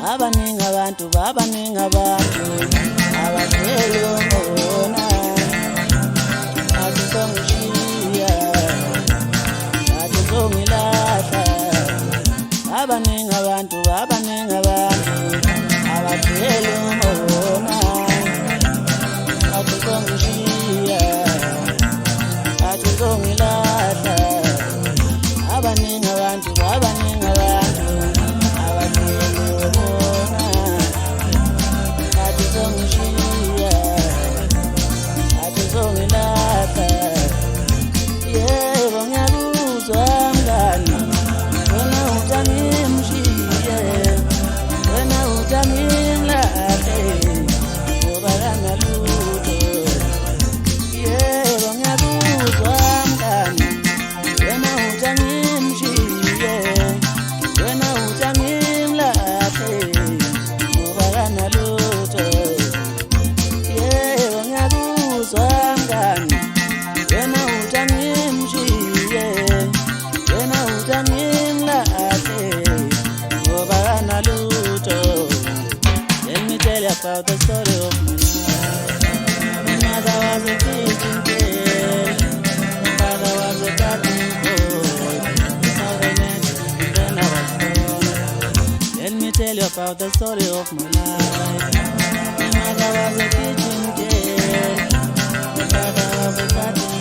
Abaningi abantu abathele umona athi songishiya athi songilahla. Abaningi abantu abathele umona athi songishiya athi songilahla. Abaningi abantu about the story of my life. My mother was a teaching girl, my father was a cutting boy. Now they met and then I was born. Let me tell you about the story of my life. My mother was a teaching girl, my father was a cutting boy.